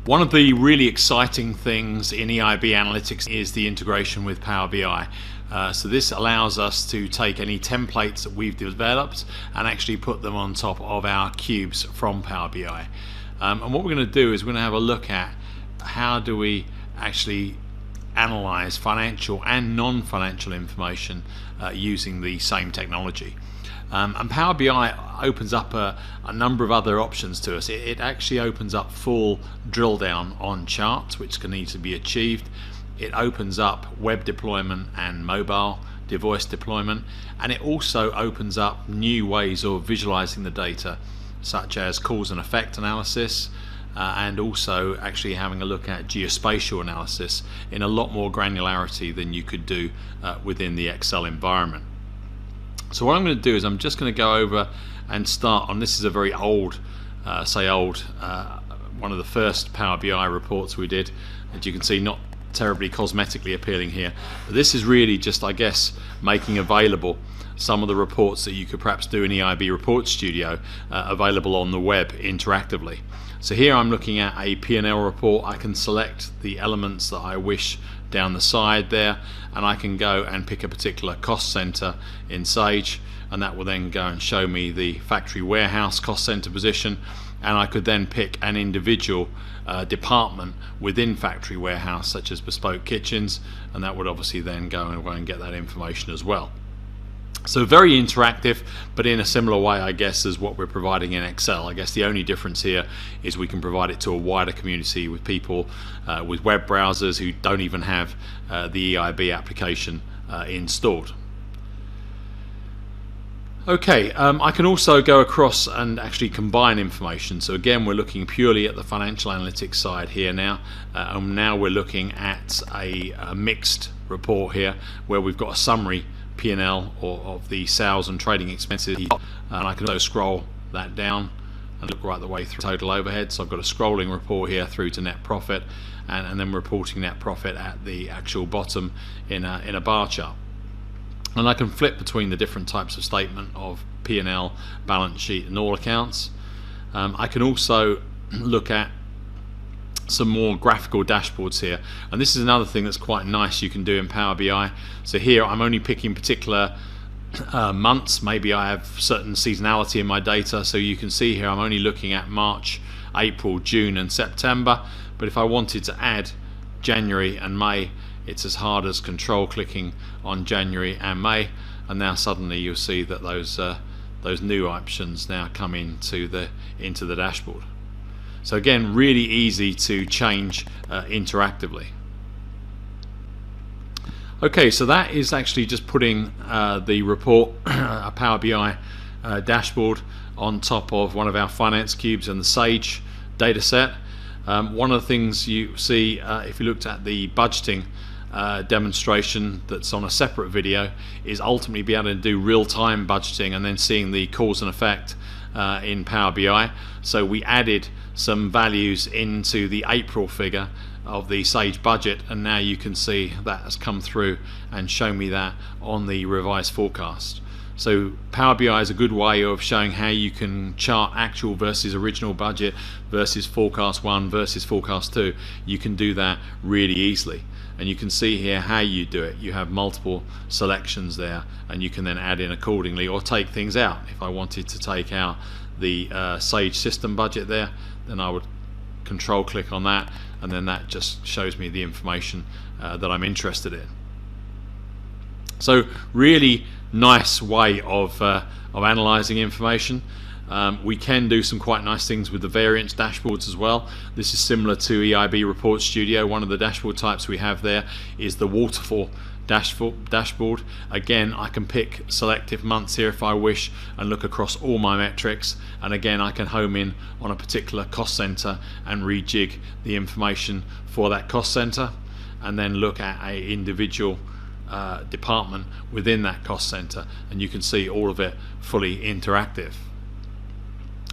One of the really exciting things in EiB Analytics is the integration with Power BI. So this allows us to take any templates that we've developed and actually put them on top of our cubes from Power BI. And what we're going to do is we're going to have a look at how do we actually analyze financial and non-financial information using the same technology. And Power BI opens up a number of other options to us. It actually opens up full drill down on charts, which can need to be achieved. It opens up web deployment and mobile device deployment, and it also opens up new ways of visualizing the data, such as cause and effect analysis, and also actually having a look at geospatial analysis in a lot more granularity than you could do within the Excel environment. So what I'm going to do is I'm just going to go over and start on, this is a very old, one of the first Power BI reports we did. As you can see, not terribly cosmetically appealing here, but this is really just, I guess, making available some of the reports that you could perhaps do in EiB Report Studio available on the web interactively. So here I'm looking at a P&L report. I can select the elements that I wish down the side there, and I can go and pick a particular cost center in Sage, and that will then go and show me the factory warehouse cost center position, and I could then pick an individual department within factory warehouse, such as bespoke kitchens, and that would obviously then go and get that information as well. So very interactive, but in a similar way, I guess, as what we're providing in Excel. I guess the only difference here is we can provide it to a wider community with people with web browsers who don't even have the EiB application installed. Okay, I can also go across and actually combine information. So again, we're looking purely at the financial analytics side here now. Now we're looking at a mixed report here where we've got a summary P&L of the sales and trading expenses, and I can also scroll that down and look right the way through total overhead. So I've got a scrolling report here through to net profit, and then reporting net profit at the actual bottom in a bar chart. And I can flip between the different types of statement of P&L, balance sheet, and all accounts. I can also look at some more graphical dashboards here, and this is another thing that's quite nice you can do in Power BI. So here I'm only picking particular months. Maybe I have certain seasonality in my data, so you can see here I'm only looking at March, April, June and September, but if I wanted to add January and May, it's as hard as control clicking on January and May, and now suddenly you'll see that those new options now come into the dashboard. So again, really easy to change interactively. Okay, so that is actually just putting the report, a Power BI dashboard, on top of one of our finance cubes and the Sage data set. One of the things you see if you looked at the budgeting demonstration that's on a separate video is ultimately be able to do real-time budgeting and then seeing the cause and effect in Power BI. So we added some values into the April figure of the Sage budget, and now you can see that has come through and show me that on the revised forecast. So Power BI is a good way of showing how you can chart actual versus original budget versus forecast 1 versus forecast 2. You can do that really easily, and you can see here how you do it. You have multiple selections there, and you can then add in accordingly or take things out. If I wanted to take out the Sage system budget there, then I would control click on that, and then that just shows me the information that I'm interested in. So really nice way of analyzing information. We can do some quite nice things with the variance dashboards as well. This is similar to EiB Report Studio. One of the dashboard types we have there is the waterfall dashboard. Again, I can pick selective months here if I wish and look across all my metrics, and again I can home in on a particular cost center and rejig the information for that cost center, and then look at a individual department within that cost center, and you can see all of it fully interactive.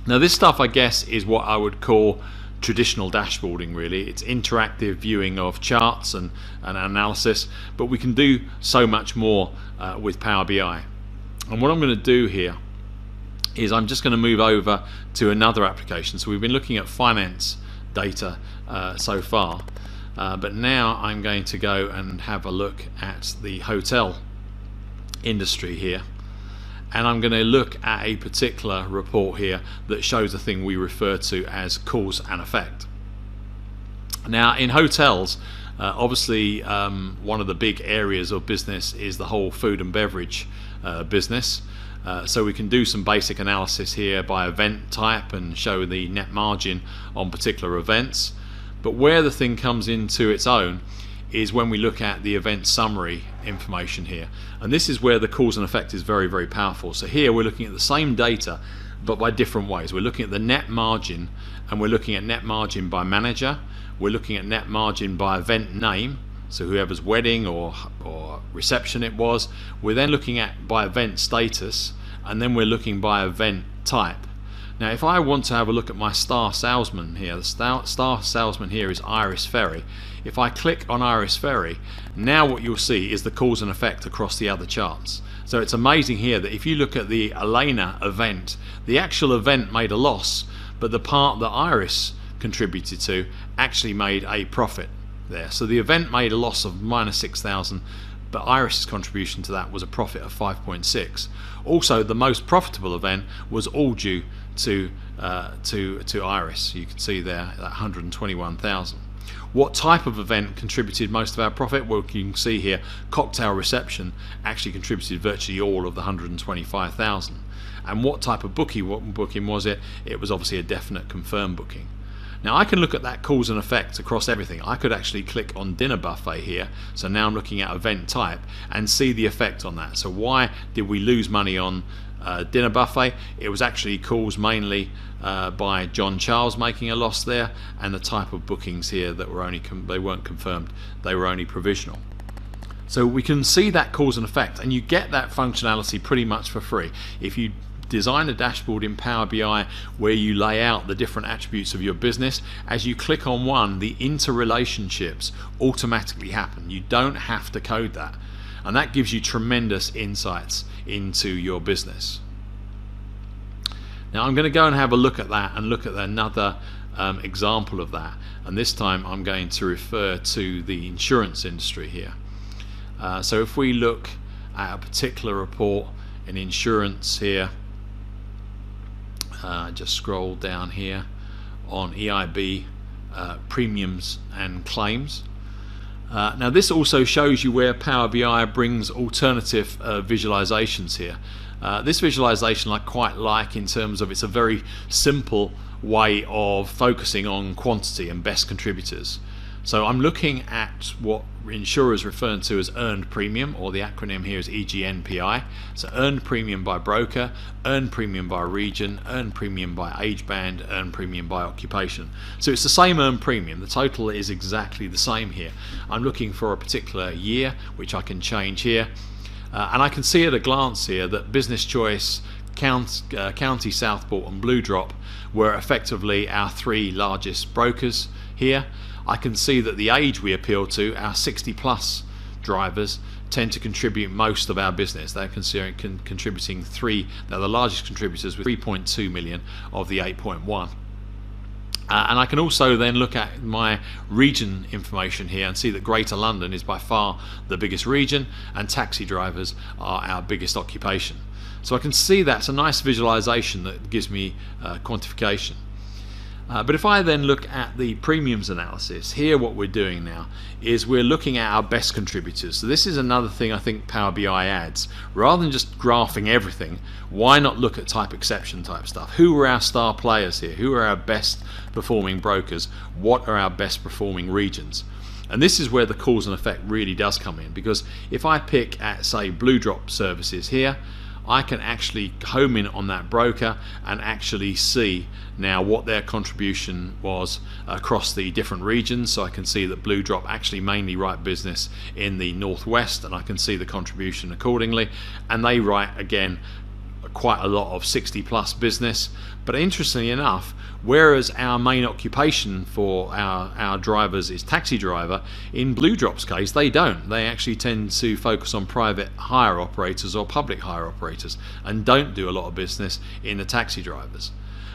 Now this stuff, I guess, is what I would call traditional dashboarding. Really, it's interactive viewing of charts and analysis, but we can do so much more with Power BI. And what I'm going to do here is I'm just going to move over to another application. So we've been looking at finance data so far. But now I'm going to go and have a look at the hotel industry here, and I'm going to look at a particular report here that shows a thing we refer to as cause and effect. Now in hotels, obviously one of the big areas of business is the whole food and beverage business. So we can do some basic analysis here by event type and show the net margin on particular events. But where the thing comes into its own is when we look at the event summary information here, and this is where the cause and effect is very, very powerful. So here we're looking at the same data but by different ways. We're looking at the net margin, and we're looking at net margin by manager, we're looking at net margin by event name, so whoever's wedding or reception it was. We're then looking at by event status, and then we're looking by event type. Now if I want to have a look at my star salesman here, the star salesman here is Iris Ferry. If I click on Iris Ferry, now what you'll see is the cause and effect across the other charts. So it's amazing here that if you look at the Elena event, the actual event made a loss, but the part that Iris contributed to actually made a profit there. So the event made a loss of -6,000, but Iris's contribution to that was a profit of 5.6. Also, the most profitable event was all due to Iris. You can see there that 121,000. What type of event contributed most of our profit? Well, you can see here cocktail reception actually contributed virtually all of the 125,000. And what type of booking was it? It was obviously a definite confirmed booking. Now I can look at that cause and effect across everything. I could actually click on dinner buffet here, so now I'm looking at event type and see the effect on that. So why did we lose money on dinner buffet? It was actually caused mainly by John Charles making a loss there, and the type of bookings here that were only they weren't confirmed, they were only provisional. So we can see that cause and effect, and you get that functionality pretty much for free. If you design a dashboard in Power BI where you lay out the different attributes of your business, as you click on one, the interrelationships automatically happen. You don't have to code that, and that gives you tremendous insights into your business. Now I'm going to go and have a look at that and look at another example of that, and this time I'm going to refer to the insurance industry here. So if we look at a particular report in insurance here, just scroll down here on EiB premiums and claims. Now this also shows you where Power BI brings alternative visualizations here. This visualization I quite like in terms of it's a very simple way of focusing on quantity and best contributors. So I'm looking at what insurers refer to as earned premium, or the acronym here is EGNPI. So earned premium by broker, earned premium by region, earned premium by age band, earned premium by occupation. So it's the same earned premium. The total is exactly the same here. I'm looking for a particular year, which I can change here. And I can see at a glance here that Business Choice, County Southport and Blue Drop were effectively our three largest brokers here. I can see that the age we appeal to, our 60+ drivers, tend to contribute most of our business. They're contributing they're the largest contributors with 3.2 million of the 8.1. And I can also then look at my region information here and see that Greater London is by far the biggest region, and taxi drivers are our biggest occupation. So I can see that's a nice visualization that gives me quantification. But if I then look at the premiums analysis, here what we're doing now is we're looking at our best contributors. So this is another thing I think Power BI adds. Rather than just graphing everything, why not look at type exception type stuff? Who are our star players here? Who are our best performing brokers? What are our best performing regions? And this is where the cause and effect really does come in, because if I pick at, say, Blue Drop services here, I can actually home in on that broker and actually see now what their contribution was across the different regions. So I can see that Blue Drop actually mainly write business in the northwest, and I can see the contribution accordingly, and they write again quite a lot of 60+ business. But interestingly enough, whereas our main occupation for our drivers is taxi driver, in Blue Drop's case they don't. They actually tend to focus on private hire operators or public hire operators and don't do a lot of business in the taxi drivers.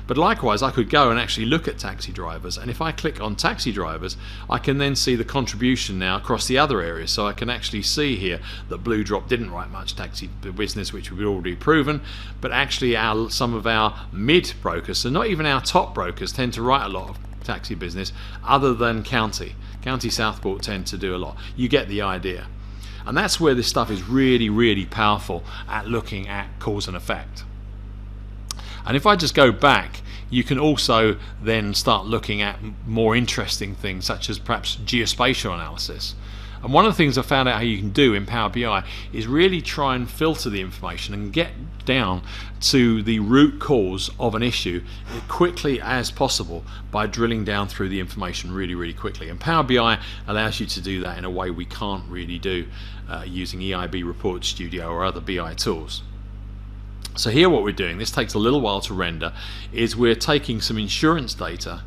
But likewise, I could go and actually look at taxi drivers, and if I click on taxi drivers, I can then see the contribution now across the other areas. So I can actually see here that Blue Drop didn't write much taxi business, which we've already proven, but actually some of our mid brokers, so not even our top brokers, tend to write a lot of taxi business, other than County Southport tend to do a lot. You get the idea. And that's where this stuff is really, really powerful at looking at cause and effect. And if I just go back, you can also then start looking at more interesting things, such as perhaps geospatial analysis. And one of the things I found out how you can do in Power BI is really try and filter the information and get down to the root cause of an issue as quickly as possible by drilling down through the information really, really quickly. And Power BI allows you to do that in a way we can't really do using EiB Report Studio or other BI tools. So here what we're doing, this takes a little while to render, is we're taking some insurance data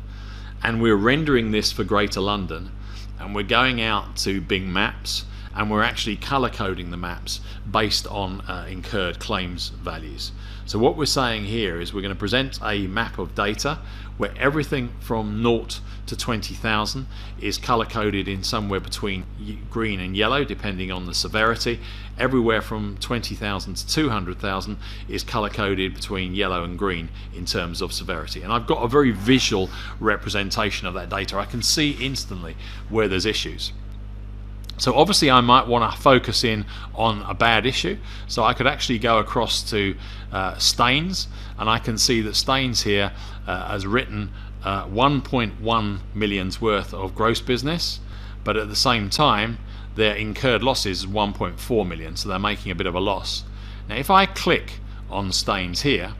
and we're rendering this for Greater London, and we're going out to Bing Maps and we're actually color coding the maps based on incurred claims values. So what we're saying here is we're going to present a map of data where everything from 0 to 20,000 is color coded in somewhere between green and yellow depending on the severity. Everywhere from 20,000 to 200,000 is color coded between yellow and green in terms of severity. And I've got a very visual representation of that data. I can see instantly where there's issues. So obviously I might want to focus in on a bad issue, so I could actually go across to Staines, and I can see that Staines here has written 1.1 million's worth of gross business, but at the same time their incurred losses is 1.4 million, so they're making a bit of a loss. Now if I click on Staines here,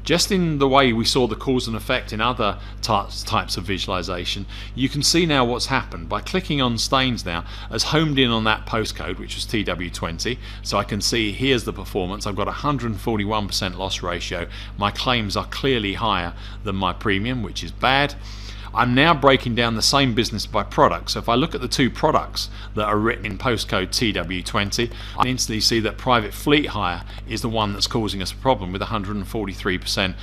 just in the way we saw the cause and effect in other types of visualization, you can see now what's happened. By clicking on Staines now, has homed in on that postcode, which was TW20, so I can see here's the performance. I've got 141% loss ratio. My claims are clearly higher than my premium, which is bad. I'm now breaking down the same business by product. So if I look at the two products that are written in postcode TW20, I instantly see that private fleet hire is the one that's causing us a problem with 143%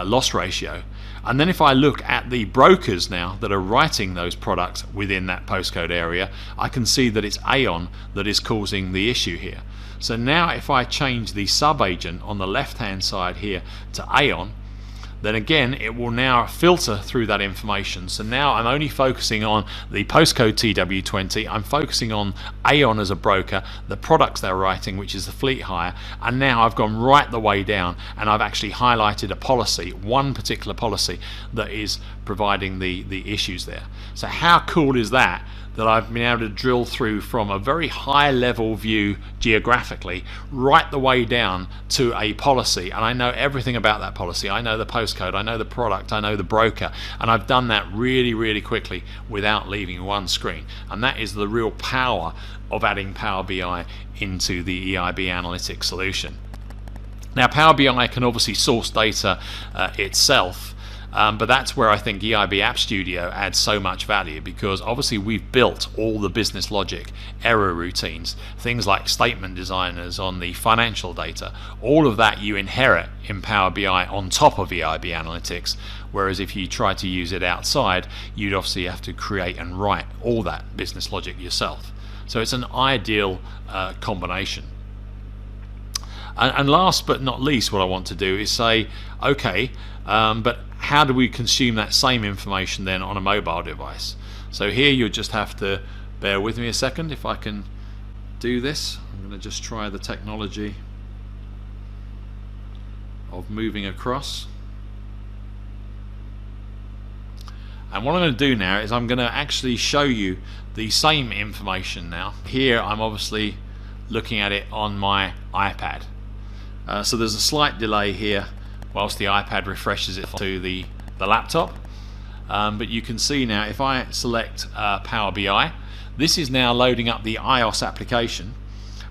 loss ratio. And then if I look at the brokers now that are writing those products within that postcode area, I can see that it's Aon that is causing the issue here. So now if I change the sub-agent on the left-hand side here to Aon, then again it will now filter through that information. So now I'm only focusing on the postcode TW20, I'm focusing on Aon as a broker, the products they're writing, which is the fleet hire, and now I've gone right the way down and I've actually highlighted a policy, one particular policy that is providing the issues there. So how cool is that? That I've been able to drill through from a very high level view geographically right the way down to a policy, and I know everything about that policy. I know the postcode, I know the product, I know the broker, and I've done that really, really quickly without leaving one screen. And that is the real power of adding Power BI into the EiB analytics solution. Now Power BI can obviously source data itself, but that's where I think EiB App Studio adds so much value, because obviously we've built all the business logic, error routines, things like statement designers on the financial data. All of that you inherit in Power BI on top of EiB Analytics, whereas if you try to use it outside, you'd obviously have to create and write all that business logic yourself. So it's an ideal combination. And last but not least, what I want to do is say, okay, but how do we consume that same information then on a mobile device? So here you'll just have to bear with me a second if I can do this. I'm going to just try the technology of moving across. And what I'm going to do now is I'm going to actually show you the same information now. Here I'm obviously looking at it on my iPad. So there's a slight delay here whilst the iPad refreshes it to the laptop, but you can see now if I select Power BI, this is now loading up the iOS application,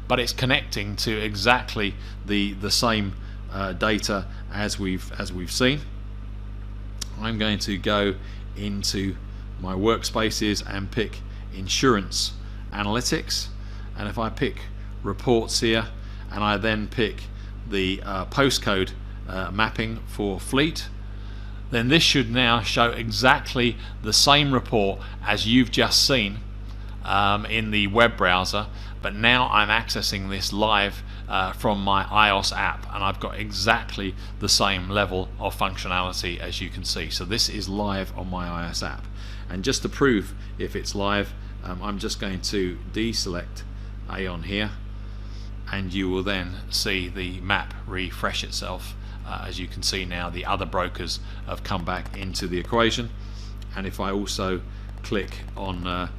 but it's connecting to exactly the same data as we've seen. I'm going to go into my workspaces and pick Insurance Analytics, and if I pick Reports here and I then pick the postcode mapping for fleet, then this should now show exactly the same report as you've just seen in the web browser, but now I'm accessing this live from my iOS app, and I've got exactly the same level of functionality as you can see. So this is live on my iOS app, and just to prove if it's live, I'm just going to deselect Aon here, and you will then see the map refresh itself. As you can see now, the other brokers have come back into the equation, and if I also click on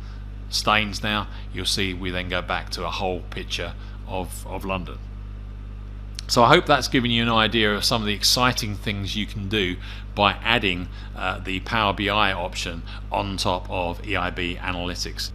Staines now, you'll see we then go back to a whole picture of London. So I hope that's given you an idea of some of the exciting things you can do by adding the Power BI option on top of EiB Analytics.